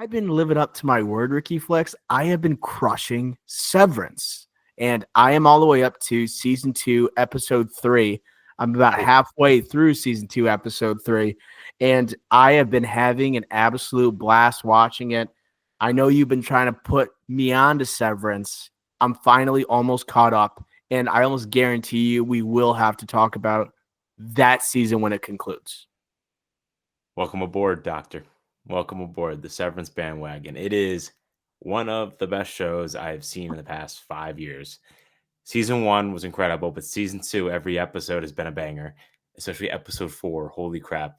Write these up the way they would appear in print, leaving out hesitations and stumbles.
I've been living up to my word, Ricky Flex. I have been crushing Severance, and I am all the way up to season 2, episode 3. I'm about halfway through season 2, episode 3, and I have been having an absolute blast watching it. I know you've been trying to put me on to Severance. I'm finally almost caught up, and I almost guarantee you we will have to talk about that season when it concludes. Welcome aboard, Doctor. Welcome aboard the Severance bandwagon. It is one of the best shows I've seen in the past 5 years. Season 1 was incredible, but season 2, every episode has been a banger, especially episode 4. Holy crap.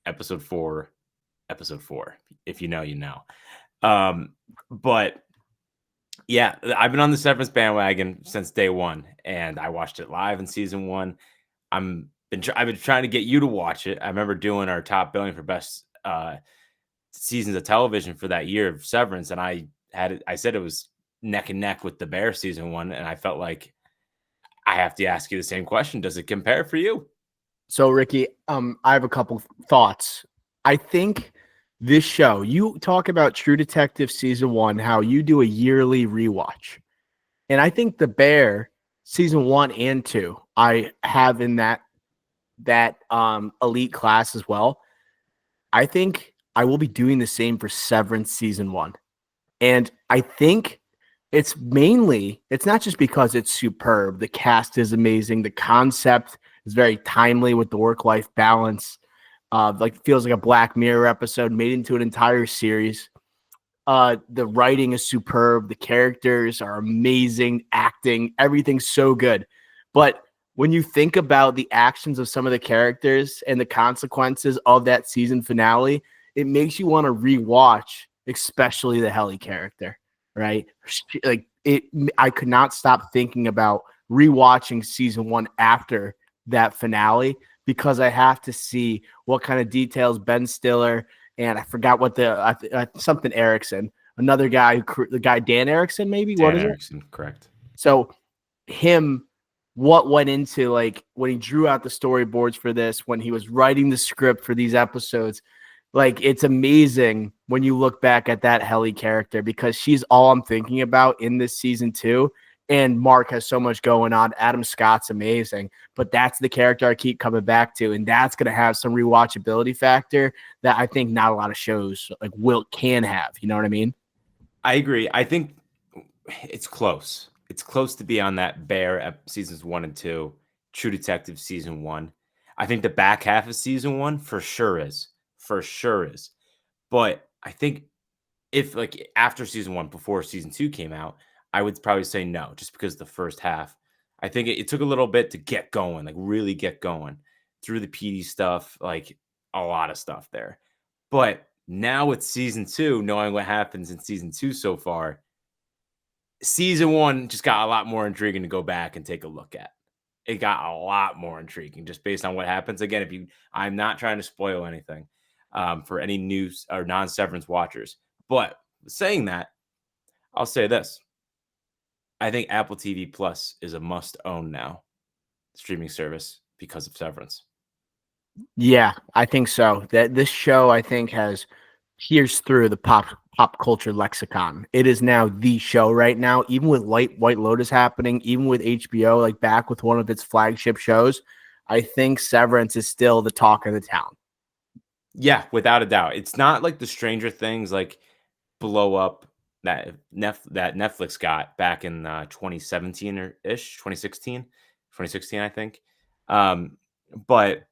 Episode 4. If you know, you know. But yeah, I've been on the Severance bandwagon since day one, and I watched it live in season 1. I've been trying to get you to watch it. I remember doing our top billing for best seasons of television for that year of Severance, and I said it was neck and neck with the Bear season 1, and I felt like I have to ask you the same question. Does it compare for you? So, Ricky, I have a couple thoughts. I think this show, you talk about True Detective season 1, how you do a yearly rewatch. And I think The Bear season 1 and 2, I have in that elite class as well. I think I will be doing the same for Severance season 1. And I think it's not just because it's superb. The cast is amazing. The concept is very timely with the work-life balance. Feels like a Black Mirror episode made into an entire series. The writing is superb. The characters are amazing. Acting, everything's so good. But when you think about the actions of some of the characters and the consequences of that season finale, it makes you want to rewatch, especially the Helly character, right? I could not stop thinking about rewatching season 1 after that finale because I have to see what kind of details Ben Stiller and I forgot what something Erickson, another guy, the guy Dan Erickson, maybe. Dan Erickson, correct. So him, what went into like when he drew out the storyboards for this, when he was writing the script for these episodes, like it's amazing when you look back at that Helly character because she's all I'm thinking about in this season 2. And Mark has so much going on. Adam Scott's amazing, but that's the character I keep coming back to, and that's going to have some rewatchability factor that I think not a lot of shows can have. You know what I mean? I agree. I think it's close. It's close to be on that Bear seasons 1 and 2, True Detective season 1. I think the back half of season 1 for sure is. But I think if after season 1, before season 2 came out, I would probably say no, just because the first half, I think it took a little bit to get going, really get going through the PD stuff, a lot of stuff there. But now with season 2, knowing what happens in season 2 so far, season 1 just got a lot more intriguing to go back and take a look at. It got a lot more intriguing just based on what happens. Again, I'm not trying to spoil anything for any news or non-Severance watchers. But saying that, I'll say this. I think Apple TV Plus is a must-own now streaming service because of Severance. Yeah, I think so. That this show, I think, has pierced through the pop culture lexicon. It is now the show right now, even with White Lotus happening, even with HBO, back with one of its flagship shows. I think Severance is still the talk of the town. Yeah, without a doubt. It's not like the Stranger Things blow up that Netflix got back in 2017 or ish, 2016, I think. But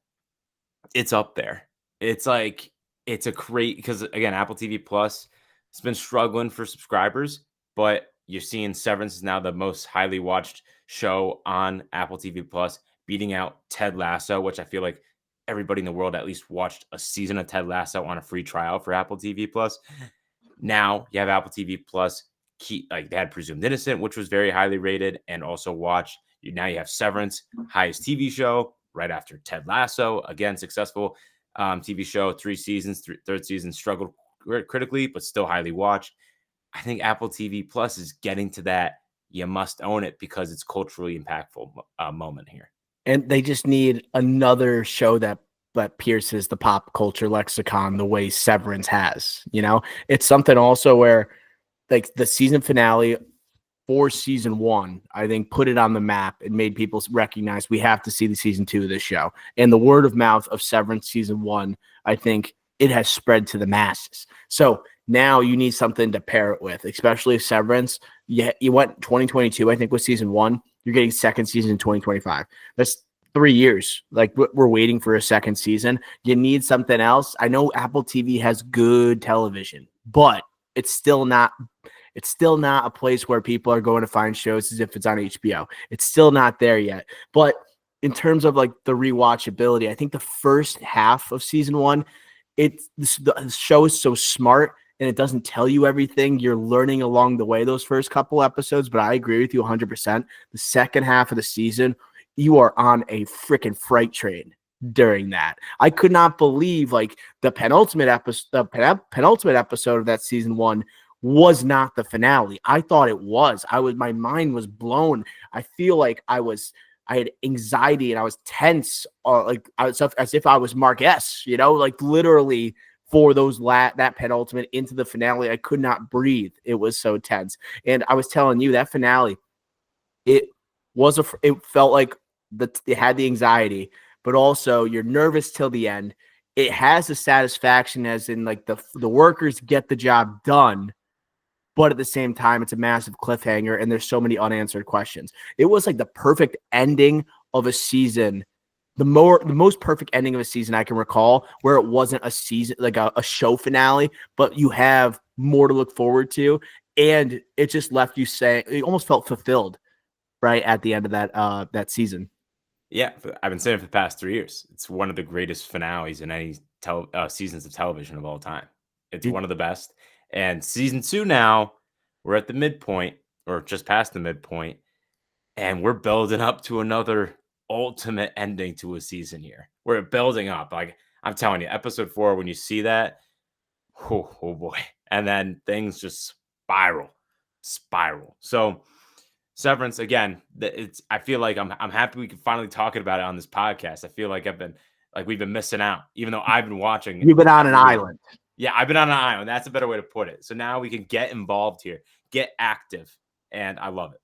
it's up there. It's a great, because again, Apple TV Plus has been struggling for subscribers, but you're seeing Severance is now the most highly watched show on Apple TV Plus, beating out Ted Lasso, which I feel like everybody in the world at least watched a season of Ted Lasso on a free trial for Apple TV Plus. Now you have Apple TV Plus. They had Presumed Innocent, which was very highly rated, and also watched. Now you have Severance, highest TV show, right after Ted Lasso, again successful TV show, 3 seasons. Third season struggled critically, but still highly watched. I think Apple TV Plus is getting to that. You must own it because it's culturally impactful moment here. And they just need another show that that pierces the pop culture lexicon the way Severance has. It's something also where like the season finale for season 1, I think put it on the map and made people recognize we have to see the season 2 of this show. And the word of mouth of Severance season 1, I think it has spread to the masses. So now you need something to pair it with, especially Severance. You went 2022, I think, with season 1. You're getting second season in 2025. That's 3 years. Like we're waiting for a second season. You need something else. I know Apple TV has good television, but it's still not a place where people are going to find shows as if it's on HBO. It's still not there yet. But in terms of like the rewatchability, I think the first half of season 1, the show is so smart and it doesn't tell you everything. You're learning along the way those first couple episodes, but I agree with you 100%. The second half of the season, you are on a freaking freight train during that. I could not believe like the penultimate episode of that season 1 was not the finale. I thought it was. My mind was blown. I feel like I had anxiety and I was tense, like I was as if I was Mark S. Like literally for that penultimate into the finale, I could not breathe. It was so tense. And I was telling you that finale, it felt like it had the anxiety, but also you're nervous till the end. It has the satisfaction as in like the workers get the job done. But at the same time, it's a massive cliffhanger and there's so many unanswered questions. It was like the perfect ending of a season, the most perfect ending of a season I can recall, where it wasn't a season, like a show finale, but you have more to look forward to. And it just left you saying, it almost felt fulfilled right at the end of that season. Yeah, I've been saying it for the past 3 years. It's one of the greatest finales in any seasons of television of all time. It's one of the best. And season 2 now, we're at the midpoint or just past the midpoint, and we're building up to another ultimate ending to a season here. We're building up. Like I'm telling you, episode 4, when you see that, oh boy. And then things just spiral. So Severance again, I feel like I'm happy we can finally talk about it on this podcast. I feel like we've been missing out, even though I've been watching. You've been on an island. Yeah, I've been on an island. That's a better way to put it. So now we can get involved here, get active, and I love it.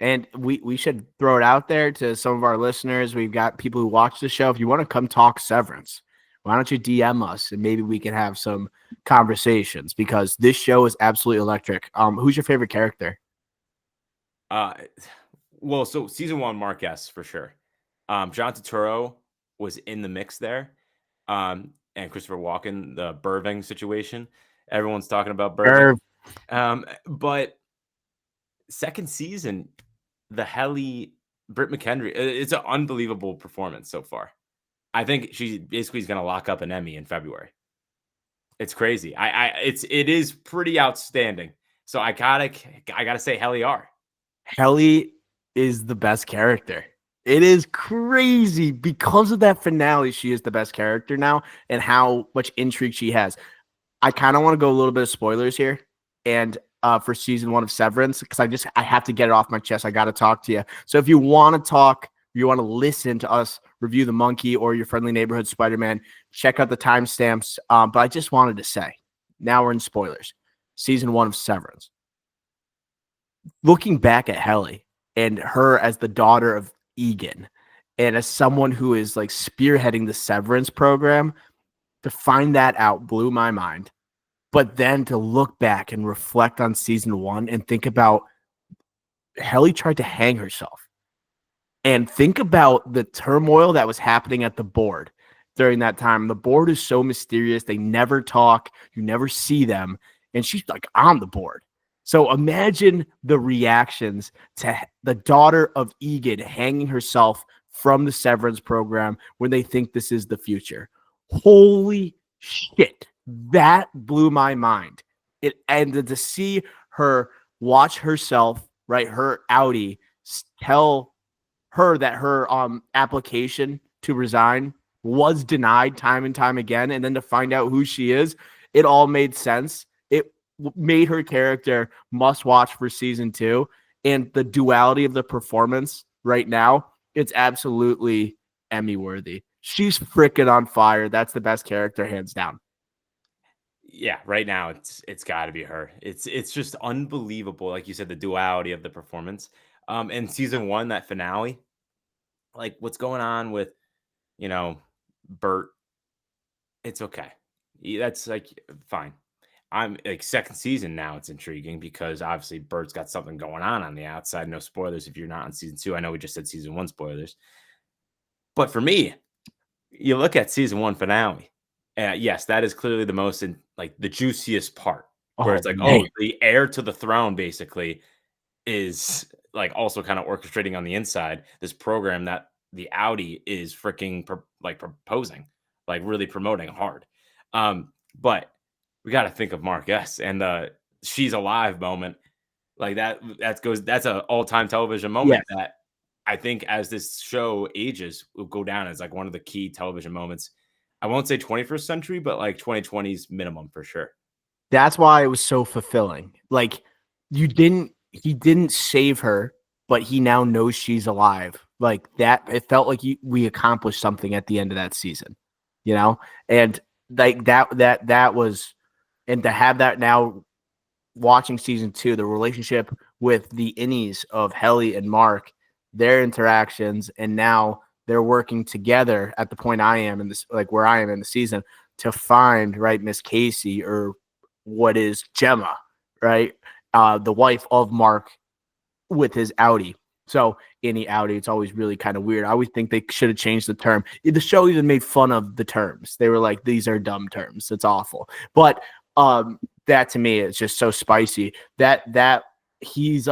And we should throw it out there to some of our listeners. We've got people who watch the show. If you want to come talk Severance, why don't you DM us and maybe we can have some conversations, because this show is absolutely electric. Who's your favorite character? Well, so season 1, Mark S. for sure. John Turturro was in the mix there. And Christopher Walken, the Birving situation. Everyone's talking about Birving. But second season, the Helly, Britt McHenry, it's an unbelievable performance so far. I think she basically is going to lock up an Emmy in February. It's crazy. It is pretty outstanding. So I gotta say Helly R. Helly is the best character. It is crazy because of that finale. She is the best character now and how much intrigue she has. I kind of want to go a little bit of spoilers here and for season 1 of Severance, because I have to get it off my chest. I got to talk to you. So if you want to talk, you want to listen to us review The Monkey or Your Friendly Neighborhood Spider-Man, check out the timestamps. But I just wanted to say, now we're in spoilers. Season 1 of Severance. Looking back at Helly and her as the daughter of Egan and as someone who is like spearheading the Severance program, to find that out blew my mind. But then to look back and reflect on season 1 and think about Helly tried to hang herself, and think about the turmoil that was happening at the board during that time. The board is so mysterious. They never talk. You never see them. And she's like on the board. So imagine the reactions to the daughter of Egan hanging herself from the Severance program when they think this is the future. Holy shit. That blew my mind. And to see her watch herself, right, her outie, tell her that her application to resign was denied time and time again, and then to find out who she is, it all made sense. It made her character must watch for season 2, and the duality of the performance right now, it's absolutely Emmy worthy. She's freaking on fire. That's the best character, hands down. Yeah, right now it's got to be her. It's just unbelievable. Like you said, the duality of the performance. In season one, that finale, like what's going on with you know Bert. It's okay. That's like fine. I'm like second season now. It's intriguing because obviously Bert's got something going on the outside. No spoilers if you're not on season two. I know we just said season one spoilers, but for me, you look at season one finale. Yes, that is clearly the most like the juiciest part, where Oh it's like, man. oh, the heir to the throne basically is like also kind of orchestrating on the inside this program that the Audi is freaking like proposing, like really promoting hard. But we got to think of Mark S and the "she's alive" moment, like that. That's an all time television moment Yes. that I think as this show ages will go down as like one of the key television moments. I won't say 21st century, but like 2020's minimum for sure. That's why it was so fulfilling. Like he didn't save her, but he now knows she's alive. Like that, it felt like we accomplished something at the end of that season, you know? And like that was, and to have that now watching season two, the relationship with the innies of Helly and Mark, their interactions, and now they're working together at the point I am in this, like where I am in the season, to find right Miss Casey, or what is Gemma, right, the wife of Mark with his Audi. So any Audi, it's always really kind of weird. I always think they should have changed the term. The show even made fun of the terms. They were like, "These are dumb terms. It's awful." But that to me is just so spicy. That she's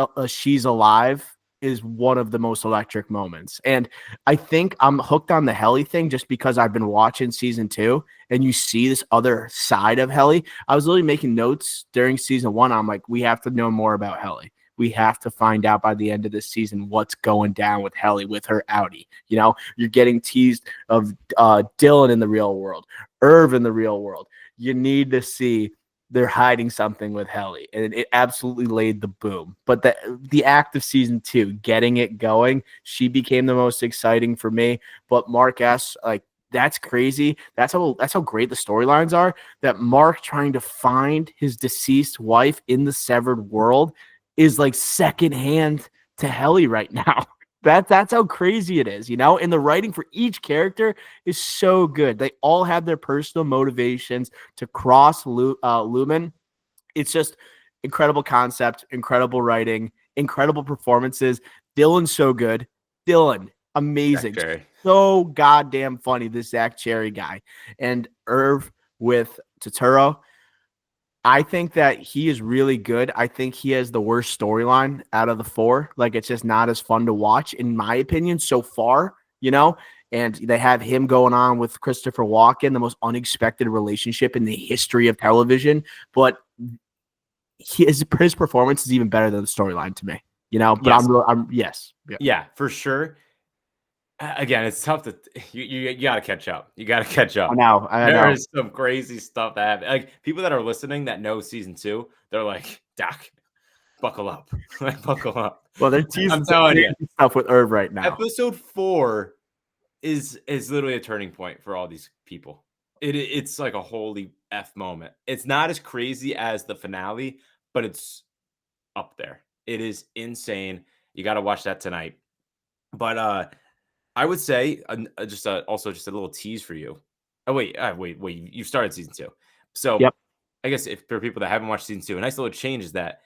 alive is one of the most electric moments. And I think I'm hooked on the Helly thing just because I've been watching season two and you see this other side of Helly. I was literally making notes during season one. I'm like, we have to know more about Helly. We have to find out by the end of this season what's going down with Helly with her Audi. You know, you're getting teased of Dylan in the real world, Irv in the real world. You need to see they're hiding something with Helly, and it absolutely laid the boom. But the act of season two, getting it going, she became the most exciting for me. But Mark S, like that's crazy. That's how great the storylines are. That Mark trying to find his deceased wife in the severed world is like secondhand to Helly right now. That's how crazy it is, you know? And the writing for each character is so good. They all have their personal motivations to cross Lumen. It's just incredible concept, incredible writing, incredible performances. Dylan's so good. Dylan, Jack amazing. Cherry. So goddamn funny, this Zach Cherry guy. And Irv with Totoro. I think that he is really good. I think he has the worst storyline out of the four. Like, it's just not as fun to watch, in my opinion, so far, you know? And they have him going on with Christopher Walken, the most unexpected relationship in the history of television. But his performance is even better than the storyline to me, you know? But Yes. yes. Yeah. Yeah, for sure. Again, it's tough to you got to catch up. You got to catch I up. know. I There know. is some crazy stuff that happened. Like people that are listening that know season two, they're like, "Doc, buckle up, like buckle up." Well, they're I'm teasing some telling you, crazy stuff with Irv right now. episode four is literally a turning point for all these people. It's like a holy f moment. It's not as crazy as the finale, but it's up there. It is insane. You got to watch that tonight. But I would say also just a little tease for you. Oh wait! You started season two, so Yep. I guess if for people that haven't watched season two, a nice little change is that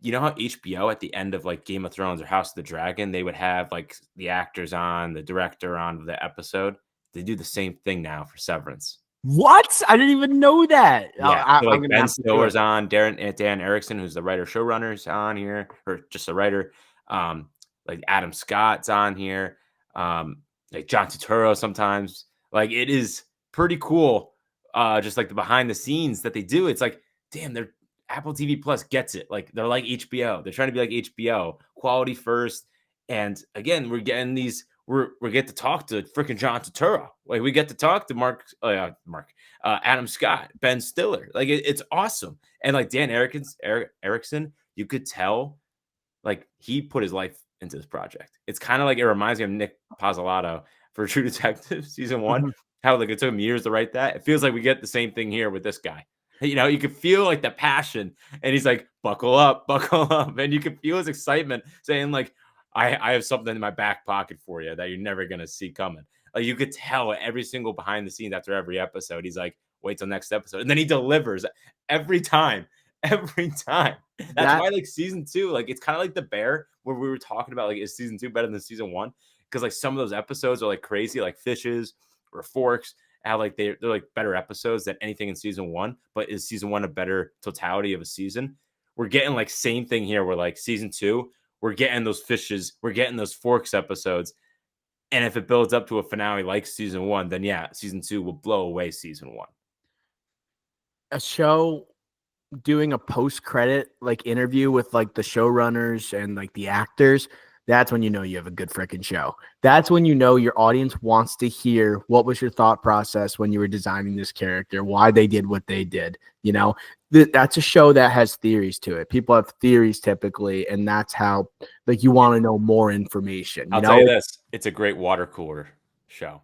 you know how HBO at the end of like Game of Thrones or House of the Dragon, they would have like the actors on, the director on the episode. They do the same thing now for Severance. What? I didn't even know that. Yeah, so I'm like going to Ben have to do it. Stiller's on, Dan Erickson, who's the writer showrunner's on here, or just a writer. Like Adam Scott's on here. Like John Turturro sometimes. Like it is pretty cool. Just like the behind the scenes that they do. It's like, damn, they're Apple TV Plus gets it. Like they're like HBO. They're trying to be like HBO, quality first. And again, we're getting these. We get to talk to freaking John Turturro. Like we get to talk to Mark Adam Scott, Ben Stiller. Like it's awesome. And like Dan Erickson, you could tell like he put his life into this project. It's kind of like, it reminds me of Nick Pizzolatto for True Detective season one, Mhm. how like it took him years to write that. It feels like we get the same thing here with this guy. You know, you can feel like the passion, and he's like, buckle up, buckle up. And you can feel his excitement saying, like, I have something in my back pocket for you that you're never gonna see coming. Like, you could tell every single behind the scenes after every episode. He's like, wait till next episode. And then he delivers every time. Every time. That's That why, like, season two, like, it's kind of like The Bear, where we were talking about, like, is season two better than season one? Because like some of those episodes are like crazy, like Fishes or Forks, how like they're like better episodes than anything in season one. But is season one a better totality of a season? We're getting like same thing here. We're like season two, we're getting those Fishes, we're getting those Forks episodes. And if it builds up to a finale like season one, then yeah, season two will blow away season one. a show doing a post-credit like interview with like the showrunners and like the actors, that's when you know you have a good freaking show. That's when you know your audience wants to hear what was your thought process when you were designing this character, why they did what they did. You know, that's a show that has theories to it. People have theories typically, and that's how like you want to know more information. You I'll tell you know, this, it's a great water cooler show.